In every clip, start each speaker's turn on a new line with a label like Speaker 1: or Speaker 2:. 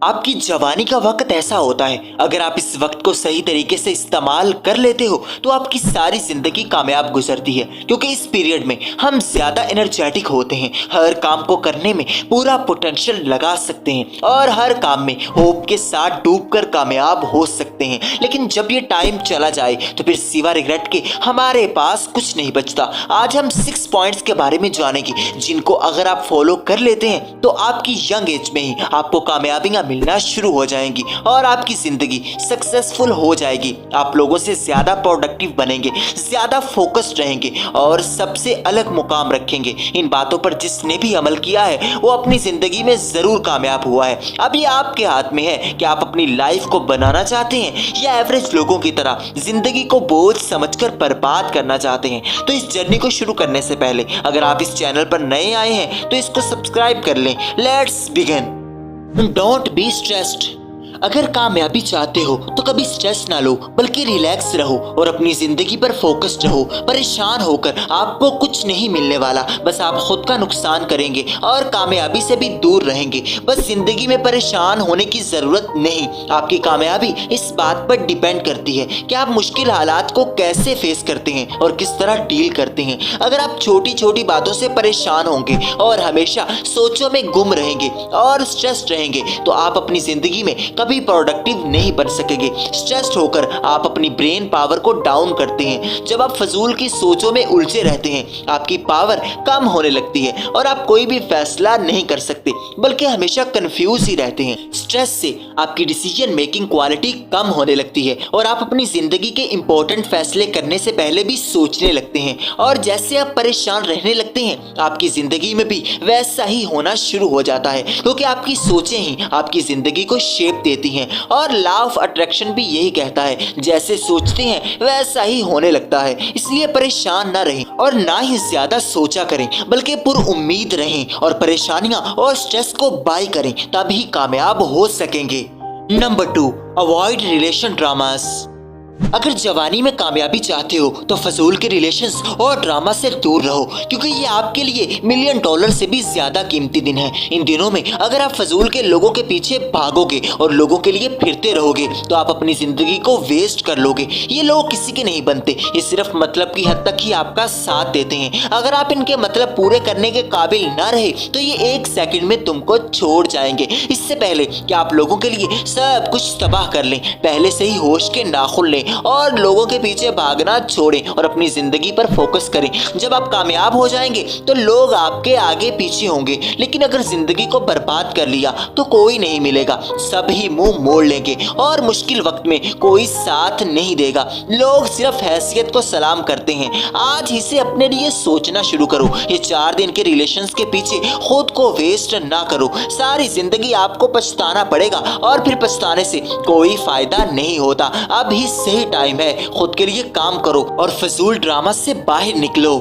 Speaker 1: आपकी जवानी का वक्त ऐसा होता है, अगर आप इस वक्त को सही तरीके से इस्तेमाल कर लेते हो तो आपकी सारी जिंदगी कामयाब गुजरती है। क्योंकि इस पीरियड में हम ज्यादा एनर्जेटिक होते हैं, हर काम को करने में पूरा पोटेंशियल लगा सकते हैं और हर काम में होप के साथ डूबकर कामयाब हो सकते हैं। लेकिन जब ये टाइम चला जाए तो फिर सिवा रिग्रेट के हमारे पास कुछ नहीं बचता। आज हम 6 पॉइंट्स के बारे में जानेंगे जिनको अगर आप फॉलो कर लेते हैं तो आपकी यंग एज में ही आपको कामयाबियां मिलना शुरू हो जाएंगी और आपकी जिंदगी सक्सेसफुल हो जाएगी। आप लोगों से ज्यादा प्रोडक्टिव बनेंगे, ज्यादा फोकस्ड रहेंगे और सबसे अलग मुकाम रखेंगे। इन बातों पर जिसने भी अमल किया है वो अपनी जिंदगी में जरूर कामयाब हुआ है। अब ये आपके हाथ में है कि आप अपनी लाइफ को बनाना चाहते हैं या एवरेज लोगों की तरह जिंदगी को बोझ समझकर बर्बाद करना चाहते हैं। तो इस जर्नी को शुरू करने से पहले अगर आप इस चैनल पर नए आए हैं तो इसको सब्सक्राइब कर लें। Let's begin. Don't be stressed. अगर कामयाबी चाहते हो तो कभी स्ट्रेस ना लो, बल्कि रिलैक्स रहो और अपनी जिंदगी पर फोकस्ड रहो। परेशान होकर आपको कुछ नहीं मिलने वाला, बस आप खुद का नुकसान करेंगे और कामयाबी से भी दूर रहेंगे। बस जिंदगी में परेशान होने की जरूरत नहीं। आपकी कामयाबी इस बात पर डिपेंड करती है कि आप मुश्किल हालात को कैसे फेस करते हैं और किस तरह डील करते हैं। अगर आप छोटी छोटी बातों से परेशान होंगे और हमेशा सोचों में गुम रहेंगे और स्ट्रेस्ड रहेंगे तो आप अपनी जिंदगी में कभी प्रोडक्टिव नहीं बन सकेंगे। स्ट्रेस्ड होकर आप अपनी ब्रेन पावर को डाउन करते हैं। जब आप फजूल की सोचों में उलझे रहते हैं आपकी पावर कम होने लगती है और आप कोई भी फैसला नहीं कर सकते, बल्कि हमेशा कंफ्यूज ही रहते हैं। स्ट्रेस से आपकी डिसीजन मेकिंग क्वालिटी कम होने लगती है और आप अपनी जिंदगी के इंपॉर्टेंट फैसले करने से पहले भी सोचने लगते हैं। और जैसे आप परेशान रहने लगते हैं आपकी जिंदगी में भी वैसा ही होना शुरू हो जाता है, क्योंकि आपकी सोचें ही आपकी जिंदगी को शेप देती हैं। और लॉ ऑफ अट्रैक्शन भी यही कहता है, जैसे सोचते हैं वैसा ही होने लगता है। इसलिए परेशान ना रहें और ना ही ज्यादा सोचा करें, बल्कि पुरउम्मीद रहें और परेशानियां और स्ट्रेस को बाय करें, तभी कामयाब हो सकेंगे। Number 2, avoid relation dramas. अगर जवानी में कामयाबी चाहते हो तो फजूल के रिलेशंस और ड्रामा से दूर रहो, क्योंकि ये आपके लिए $1 मिलियन से भी ज्यादा कीमती दिन है। इन दिनों में अगर आप फजूल के लोगों के पीछे भागोगे और लोगों के लिए फिरते रहोगे तो आप अपनी जिंदगी को वेस्ट कर लोगे। ये लोग किसी के नहीं बनते, ये सिर्फ मतलब की हद तक ही आपका साथ देते हैं। अगर आप इनके मतलब पूरे करने के काबिल ना रहे तो ये 1 सेकंड में तुमको छोड़ जाएंगे। इससे पहले कि आप लोगों के लिए सब कुछ तबाह कर लें, पहले से ही होश के नाखुन लें और लोगों के पीछे भागना छोड़ें और अपनी जिंदगी पर फोकस करें। जब आप कामयाब हो जाएंगे तो लोग आपके आगे पीछे होंगे, लेकिन अगर जिंदगी को बर्बाद कर लिया तो कोई नहीं मिलेगा, सभी मुंह मोड़ लेंगे और मुश्किल वक्त में कोई साथ नहीं देगा। लोग सिर्फ हैसियत को सलाम करते हैं। आज ही से अपने लिए सोचना शुरू करो। ये 4 दिन के रिलेशंस के पीछे खुद को वेस्ट ना करो, सारी जिंदगी आपको पछताना पड़ेगा और फिर पछताने से कोई फायदा नहीं होता। अब ही सही टाइम है, खुद के लिए काम करो और फजूल ड्रामा से बाहर निकलो।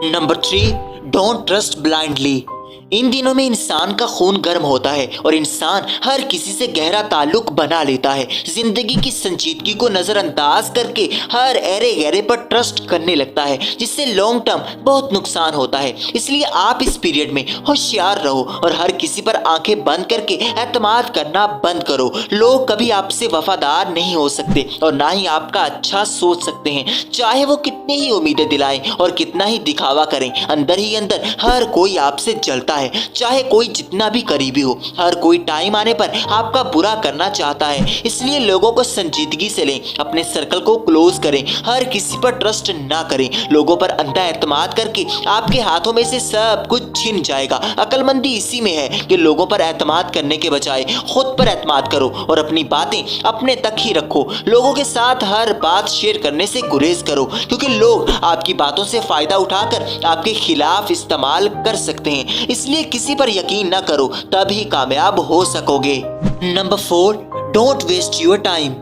Speaker 1: Number 3, don't trust blindly. इन दिनों में इंसान का खून गर्म होता है और इंसान हर किसी से गहरा ताल्लुक बना लेता है। जिंदगी की संजीदगी को नजरअंदाज करके हर ऐरे गहरे पर ट्रस्ट करने लगता है, जिससे लॉन्ग टर्म बहुत नुकसान होता है। इसलिए आप इस पीरियड में होशियार रहो और हर किसी पर आंखें बंद करके एतमाद करना बंद करो। लोग कभी आपसे वफादार नहीं हो सकते और ना ही आपका अच्छा सोच सकते हैं, चाहे वो कितनी ही उम्मीदें दिलाएं और कितना ही दिखावा करें। अंदर ही अंदर हर कोई आपसे जलता है, चाहे कोई जितना भी करीबी हो। हर कोई टाइम आने पर आपका बुरा करना चाहता है। इसलिए लोगों को संजीदगी से लें, अपने सर्कल को क्लोज करें, हर किसी पर ट्रस्ट ना करें। लोगों पर अंधा एतमाद करके आपके हाथों में से सब कुछ छिन जाएगा। अक्लमंदी इसी में है कि लोगों पर एतमाद करने के बजाय खुद पर एतमाद करो और अपनी बातें अपने तक ही रखो। लोगों के साथ हर बात शेयर करने से गुरेज करो, क्योंकि लोग आपकी बातों से फायदा उठाकर आपके खिलाफ इस्तेमाल कर सकते हैं। इसलिए किसी पर यकीन ना करो, तभी कामयाब हो सकोगे। Number 4, don't waste your time.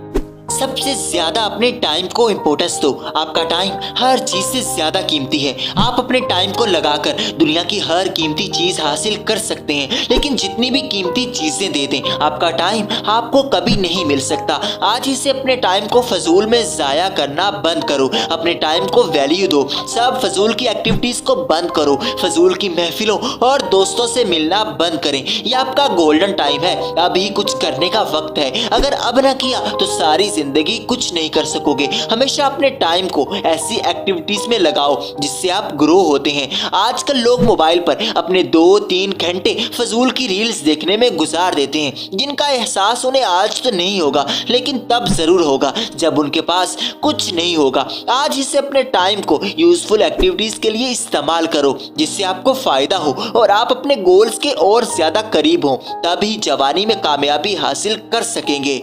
Speaker 1: सबसे ज्यादा अपने टाइम को इम्पोर्टेंस दो। आपका टाइम हर चीज से ज्यादा कीमती है। आप अपने टाइम को लगाकर दुनिया की हर कीमती चीज हासिल कर सकते हैं, लेकिन जितनी भी कीमती चीजें दे दें, आपका टाइम आपको कभी नहीं मिल सकता। आज ही से अपने टाइम को फजूल में जाया करना बंद करो। अपने टाइम को वैल्यू दो। सब फजूल की एक्टिविटीज को बंद करो। फजूल की महफिलों और दोस्तों से मिलना बंद करें। ये आपका गोल्डन टाइम है। अभी कुछ करने का वक्त है। अगर अब ना किया तो सारी जिंदगी कुछ नहीं कर सकोगे। हमेशा अपने टाइम को ऐसी एक्टिविटीज में लगाओ जिससे आप ग्रो होते हैं। आजकल लोग मोबाइल पर अपने 2-3 घंटे फजूल की रील्स देखने में गुजार देते हैं, जिनका एहसास उन्हें आज तो नहीं होगा, लेकिन तब जरूर होगा जब उनके पास कुछ नहीं होगा। आज ही से अपने टाइम को यूजफुल एक्टिविटीज के लिए इस्तेमाल करो, जिससे आपको फायदा हो और आप अपने गोल्स के और ज्यादा करीब हो। तभी जवानी में कामयाबी हासिल कर सकेंगे।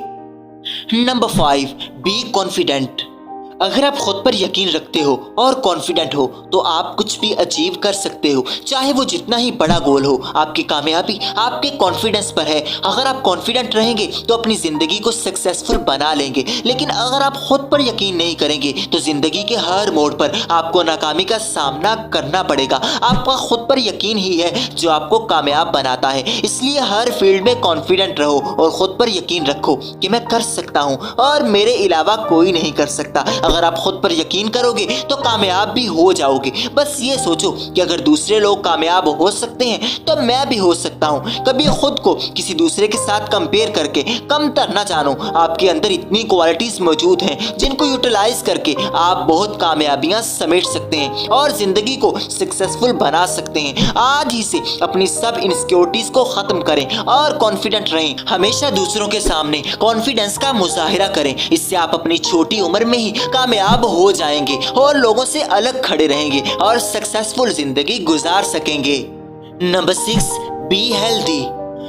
Speaker 1: Number 5, be confident. अगर आप खुद पर यकीन रखते हो और कॉन्फिडेंट हो तो आप कुछ भी अचीव कर सकते हो, चाहे वो जितना ही बड़ा गोल हो। आपकी कामयाबी आपके कॉन्फिडेंस पर है। अगर आप कॉन्फिडेंट रहेंगे तो अपनी जिंदगी को सक्सेसफुल बना लेंगे, लेकिन अगर आप खुद पर यकीन नहीं करेंगे तो जिंदगी के हर मोड़ पर आपको नाकामी का सामना करना पड़ेगा। आपका खुद पर यकीन ही है जो आपको कामयाब बनाता है। इसलिए हर फील्ड में कॉन्फिडेंट रहो और खुद पर यकीन रखो कि मैं कर सकता हूँ और मेरे अलावा कोई नहीं कर सकता। अगर आप खुद पर यकीन करोगे तो कामयाब भी हो जाओगे। बस ये सोचो कि अगर दूसरे लोग कामयाब हो सकते हैं तो मैं भी हो सकता हूँ। कभी खुद को किसी दूसरे के साथ कंपेयर करके कमतर ना जानो। आपके अंदर इतनी क्वालिटीज मौजूद हैं जिनको यूटिलाइज करके आप बहुत कामयाबियां समेट सकते हैं और जिंदगी को सक्सेसफुल बना सकते हैं। आज ही से अपनी सब इनसिक्योरिटीज को खत्म करें और कॉन्फिडेंट रहें। हमेशा दूसरों के सामने कॉन्फिडेंस का मुजाहिरा करें। इससे आप अपनी छोटी उम्र में ही कामयाब हो जाएंगे और लोगों से अलग खड़े रहेंगे और सक्सेसफुल जिंदगी गुजार सकेंगे। Number 6, be healthy.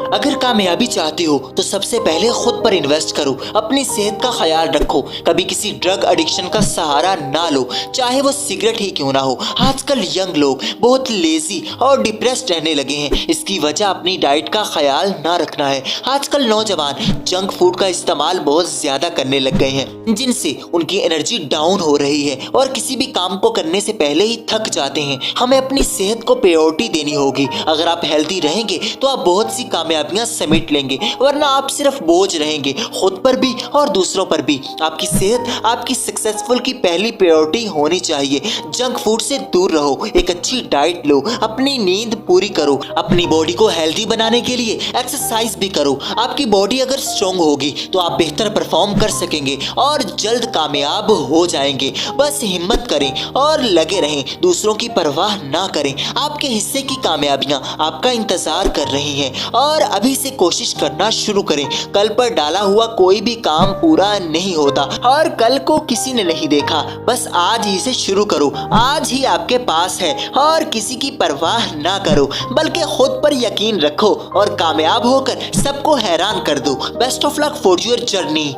Speaker 1: अगर कामयाबी चाहते हो तो सबसे पहले खुद पर इन्वेस्ट करो। अपनी सेहत का ख्याल रखो। कभी किसी ड्रग एडिक्शन का सहारा ना लो, चाहे वो सिगरेट ही क्यों ना हो। आजकल यंग लोग बहुत लेजी और डिप्रेस्ड रहने लगे हैं। इसकी वजह अपनी डाइट का ख्याल ना रखना है। आजकल नौजवान जंक फूड का इस्तेमाल बहुत ज्यादा करने लग गए हैं, जिनसे उनकी एनर्जी डाउन हो रही है और किसी भी काम को करने से पहले ही थक जाते हैं। हमें अपनी सेहत को प्रायोरिटी देनी होगी। अगर आप हेल्दी रहेंगे तो आप बहुत सी कामयाबियां समेट लेंगे, वरना आप सिर्फ बोझ रहेंगे, खुद पर भी और दूसरों पर भी। आपकी सेहत आपकी सक्सेसफुल की पहली प्रायोरिटी होनी चाहिए। जंक फूड से दूर रहो, एक अच्छी डाइट लो, अपनी नींद पूरी करो, अपनी बॉडी को हेल्दी बनाने के लिए एक्सरसाइज भी करो। आपकी बॉडी अगर स्ट्रांग होगी तो आप बेहतर परफॉर्म कर सकेंगे और जल्द कामयाब हो जाएंगे। बस हिम्मत करें और लगे रहें, दूसरों की परवाह ना करें। आपके हिस्से की कामयाबियां आपका इंतजार कर रही हैं और अभी से कोशिश करना शुरू करें। कल पर डाला हुआ कोई भी काम पूरा नहीं होता और कल को किसी ने नहीं देखा। बस आज ही से शुरू करो। आज ही आपके पास है और किसी की परवाह ना करो, बल्कि खुद पर यकीन रखो और कामयाब होकर सबको हैरान कर दो। Best of luck for your journey.